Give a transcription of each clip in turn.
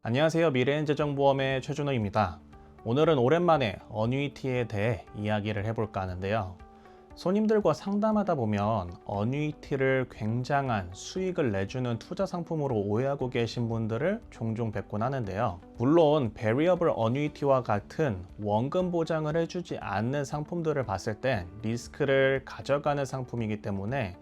안녕하세요. 미래엔재정보험의 최준호입니다. 오늘은 오랜만에 어뉴이티에 대해 이야기를 해볼까 하는데요. 손님들과 상담하다 보면 어뉴이티를 굉장한 수익을 내주는 투자 상품으로 오해하고 계신 분들을 종종 뵙곤 하는데요. 물론 베리어블 어뉴이티와 같은 원금 보장을 해주지 않는 상품들을 봤을 땐 리스크를 가져가는 상품이기 때문에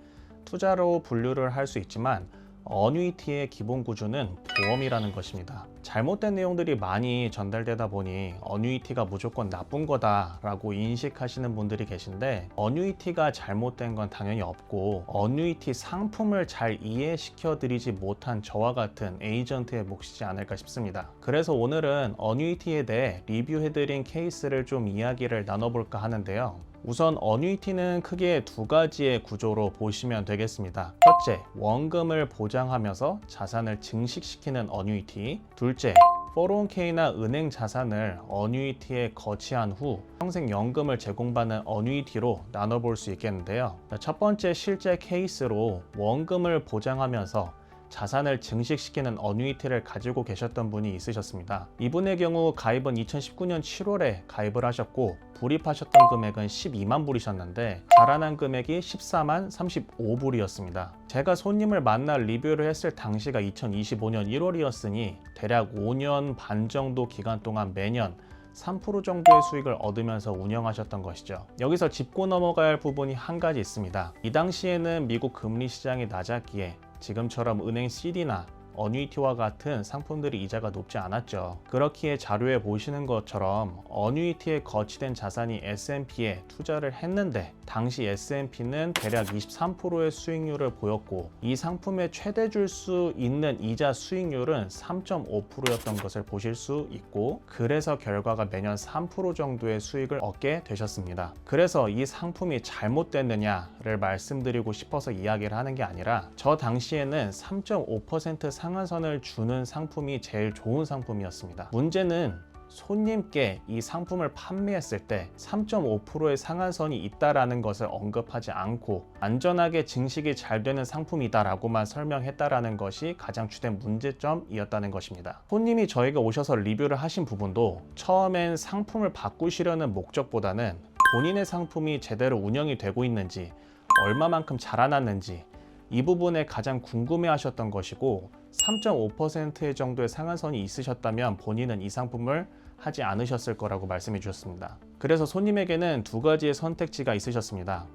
투자로 분류를 할 수 있지만 어뉴이티의 기본 구조는 보험이라는 것입니다. 잘못된 내용들이 많이 전달되다 보니 어뉴이티가 무조건 나쁜 거다라고 인식하시는 분들이 계신데, 어뉴이티가 잘못된 건 당연히 없고 어뉴이티 상품을 잘 이해시켜 드리지 못한 저와 같은 에이전트의 몫이지 않을까 싶습니다. 그래서 오늘은 어뉴이티에 대해 리뷰해드린 케이스를 좀 이야기를 나눠볼까 하는데요. 우선 어뉴이티는 크게 두 가지의 구조로 보시면 되겠습니다. 첫째, 원금을 보장하면서 자산을 증식시키는 어뉴이티. 둘째, 401k나 은행 자산을 어뉴이티에 거치한 후 평생 연금을 제공받는 어뉴이티로 나눠볼 수 있겠는데요. 첫 번째 실제 케이스로 원금을 보장하면서 자산을 증식시키는 어뉴이티를 가지고 계셨던 분이 있으셨습니다. 이분의 경우 가입은 2019년 7월에 가입을 하셨고 불입하셨던 금액은 12만 불이셨는데 자라난 금액이 14만 35불이었습니다. 제가 손님을 만나 리뷰를 했을 당시가 2025년 1월이었으니 대략 5년 반 정도 기간 동안 매년 3% 정도의 수익을 얻으면서 운영하셨던 것이죠. 여기서 짚고 넘어가야 할 부분이 한 가지 있습니다. 이 당시에는 미국 금리 시장이 낮았기에 지금처럼 은행 CD나 어뉴이티와 같은 상품들이 이자가 높지 않았죠. 그렇기에 자료에 보시는 것처럼 어뉴이티에 거치된 자산이 S&P에 투자를 했는데 당시 S&P는 대략 23%의 수익률을 보였고 이 상품에 최대 줄 수 있는 이자 수익률은 3.5%였던 것을 보실 수 있고, 그래서 결과가 매년 3% 정도의 수익을 얻게 되셨습니다. 그래서 이 상품이 잘못됐느냐를 말씀드리고 싶어서 이야기를 하는 게 아니라 저 당시에는 3.5% 상한선을 주는 상품이 제일 좋은 상품이었습니다. 문제는 손님께 이 상품을 판매했을 때 3.5%의 상한선이 있다라는 것을 언급하지 않고 안전하게 증식이 잘 되는 상품이다라고만 설명했다라는 것이 가장 주된 문제점이었다는 것입니다. 손님이 저에게 오셔서 리뷰를 하신 부분도 처음엔 상품을 바꾸시려는 목적보다는 본인의 상품이 제대로 운영이 되고 있는지, 얼마만큼 자라났는지 이 부분에 가장 궁금해 하셨던 것이고, 3.5% 정도의 상한선이 있으셨다면 본인은 이 상품을 하지 않으셨을 거라고 말씀해 주셨습니다. 그래서 손님에게는 두 가지의 선택지가 있으셨습니다.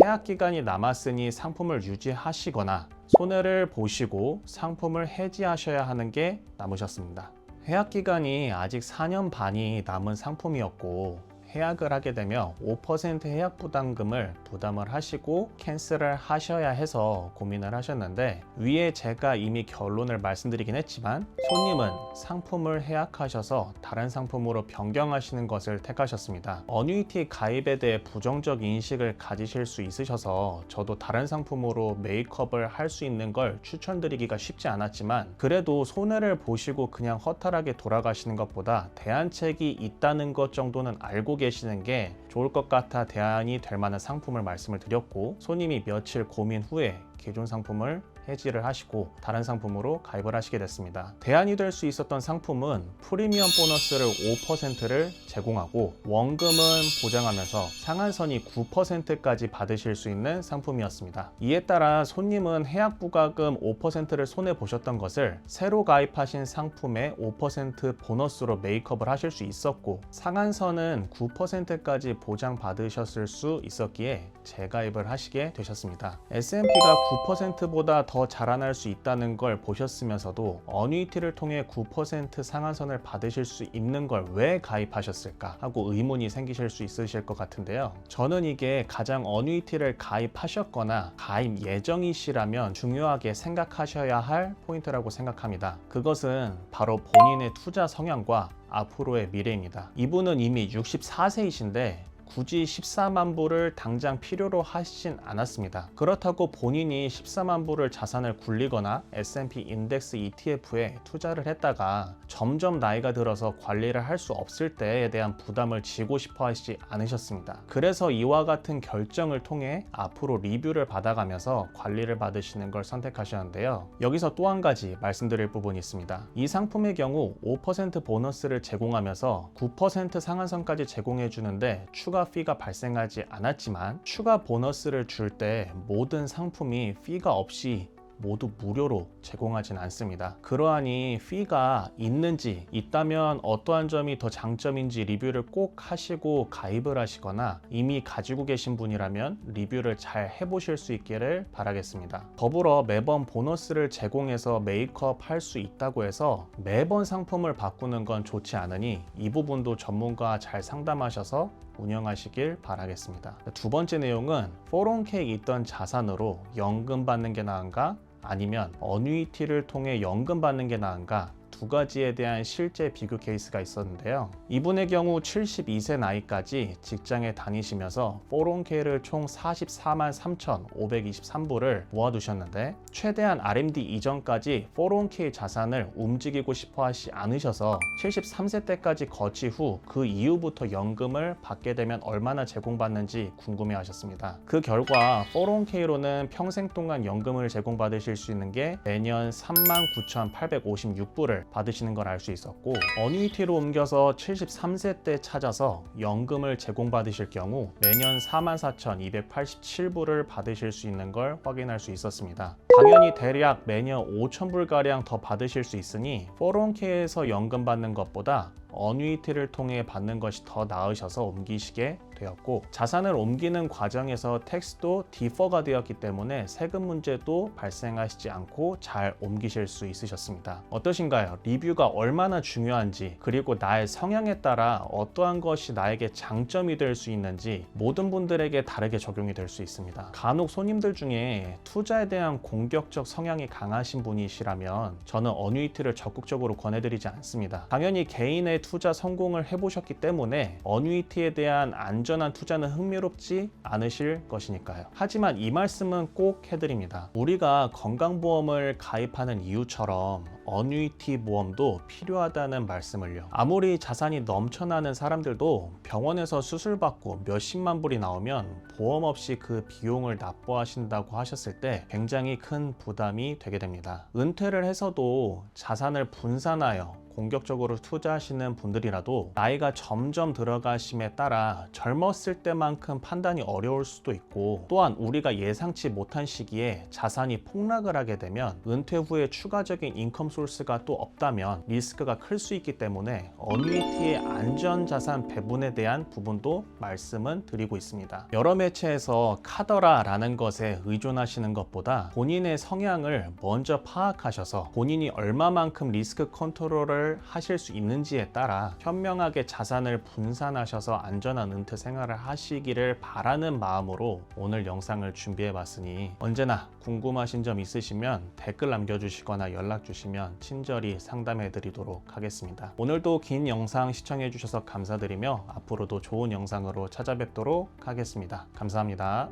해약 기간이 남았으니 상품을 유지하시거나 손해를 보시고 상품을 해지하셔야 하는 게 남으셨습니다. 해약 기간이 아직 4년 반이 남은 상품이었고 해약을 하게 되면 5% 해약 부담금을 부담을 하시고 캔슬을 하셔야 해서 고민을 하셨는데, 위에 제가 이미 결론을 말씀드리긴 했지만 손님은 상품을 해약하셔서 다른 상품으로 변경하시는 것을 택하셨습니다. 어뉴이티 가입에 대해 부정적 인식을 가지실 수 있으셔서 저도 다른 상품으로 메이크업을 할 수 있는 걸 추천드리기가 쉽지 않았지만, 그래도 손해를 보시고 그냥 허탈하게 돌아가시는 것보다 대안책이 있다는 것 정도는 알고 계시는 게 좋을 것 같아 대안이 될 만한 상품을 말씀을 드렸고, 손님이 며칠 고민 후에 기존 상품을 해지를 하시고 다른 상품으로 가입을 하시게 됐습니다. 대안이 될 수 있었던 상품은 프리미엄 보너스를 5%를 제공하고 원금은 보장하면서 상한선이 9%까지 받으실 수 있는 상품이었습니다. 이에 따라 손님은 해약 부과금 5%를 손해 보셨던 것을 새로 가입하신 상품의 5% 보너스로 메이크업을 하실 수 있었고, 상한선은 9%까지 보장받으셨을 수 있었기에 재가입을 하시게 되셨습니다. S&P가 9%보다 더 자라날 수 있다는 걸 보셨으면서도 어뉴이티를 통해 9% 상한선을 받으실 수 있는 걸 왜 가입하셨을까 하고 의문이 생기실 수 있으실 것 같은데요. 저는 이게 가장 어뉴이티를 가입하셨거나 가입 예정이시라면 중요하게 생각하셔야 할 포인트라고 생각합니다. 그것은 바로 본인의 투자 성향과 앞으로의 미래입니다. 이분은 이미 64세이신데 굳이 14만 불을 당장 필요로 하시진 않았습니다. 그렇다고 본인이 14만 불을 자산을 굴리거나 S&P 인덱스 ETF에 투자를 했다가 점점 나이가 들어서 관리를 할 수 없을 때에 대한 부담을 지고 싶어 하시지 않으셨습니다. 그래서 이와 같은 결정을 통해 앞으로 리뷰를 받아가면서 관리를 받으시는 걸 선택하셨는데요. 여기서 또 한 가지 말씀드릴 부분이 있습니다. 이 상품의 경우 5% 보너스를 제공하면서 9% 상한선까지 제공해 주는데 추가 피가 발생하지 않았지만, 추가 보너스를 줄 때 모든 상품이 피가 없이 모두 무료로 제공하진 않습니다. 그러하니 피가 있는지, 있다면 어떠한 점이 더 장점인지 리뷰를 꼭 하시고 가입을 하시거나, 이미 가지고 계신 분이라면 리뷰를 잘 해보실 수 있기를 바라겠습니다. 더불어 매번 보너스를 제공해서 메이크업 할 수 있다고 해서 매번 상품을 바꾸는 건 좋지 않으니 이 부분도 전문가와 잘 상담하셔서 운영하시길 바라겠습니다. 두 번째 내용은 401k에 있던 자산으로 연금 받는 게 나은가, 아니면 어뉴이티를 통해 연금 받는 게 나은가, 두 가지에 대한 실제 비교 케이스가 있었는데요. 이분의 경우 72세 나이까지 직장에 다니시면서 401k를 총 44만 3,523불을 모아두셨는데, 최대한 RMD 이전까지 401k 자산을 움직이고 싶어 하지 않으셔서 73세 때까지 거치 후 그 이후부터 연금을 받게 되면 얼마나 제공받는지 궁금해 하셨습니다. 그 결과 401k로는 평생 동안 연금을 제공받으실 수 있는 게 매년 39,856불을 받으시는 걸 알 수 있었고, 어뉴이티로 옮겨서 73세 때 찾아서 연금을 제공받으실 경우 매년 44,287불을 받으실 수 있는 걸 확인할 수 있었습니다. 당연히 대략 매년 5,000불가량 더 받으실 수 있으니 401k에서 연금 받는 것보다 어뉴이티를 통해 받는 것이 더 나으셔서 옮기시게 되었고, 자산을 옮기는 과정에서 텍스도 디퍼가 되었기 때문에 세금 문제도 발생하시지 않고 잘 옮기실 수 있으셨습니다. 어떠신가요? 리뷰가 얼마나 중요한지, 그리고 나의 성향에 따라 어떠한 것이 나에게 장점이 될 수 있는지 모든 분들에게 다르게 적용이 될 수 있습니다. 간혹 손님들 중에 투자에 대한 공격적 성향이 강하신 분이시라면 저는 어뉴이티를 적극적으로 권해드리지 않습니다. 당연히 개인의 투자 성공을 해보셨기 때문에 어뉴이티에 대한 안전한 투자는 흥미롭지 않으실 것이니까요. 하지만 이 말씀은 꼭 해드립니다. 우리가 건강보험을 가입하는 이유처럼 어뉴이티 보험도 필요하다는 말씀을요. 아무리 자산이 넘쳐나는 사람들도 병원에서 수술받고 몇십만 불이 나오면 보험 없이 그 비용을 납부하신다고 하셨을 때 굉장히 큰 부담이 되게 됩니다. 은퇴를 해서도 자산을 분산하여 공격적으로 투자하시는 분들이라도 나이가 점점 들어가심에 따라 젊었을 때만큼 판단이 어려울 수도 있고, 또한 우리가 예상치 못한 시기에 자산이 폭락을 하게 되면 은퇴 후에 추가적인 인컴 소스가 또 없다면 리스크가 클 수 있기 때문에 어뉴이티의 안전자산 배분에 대한 부분도 말씀은 드리고 있습니다. 여러 매체에서 카더라라는 것에 의존하시는 것보다 본인의 성향을 먼저 파악하셔서 본인이 얼마만큼 리스크 컨트롤을 하실 수 있는지에 따라 현명하게 자산을 분산하셔서 안전한 은퇴 생활을 하시기를 바라는 마음으로 오늘 영상을 준비해 봤으니, 언제나 궁금하신 점 있으시면 댓글 남겨주시거나 연락 주시면 친절히 상담해 드리도록 하겠습니다. 오늘도 긴 영상 시청해 주셔서 감사드리며 앞으로도 좋은 영상으로 찾아뵙도록 하겠습니다. 감사합니다.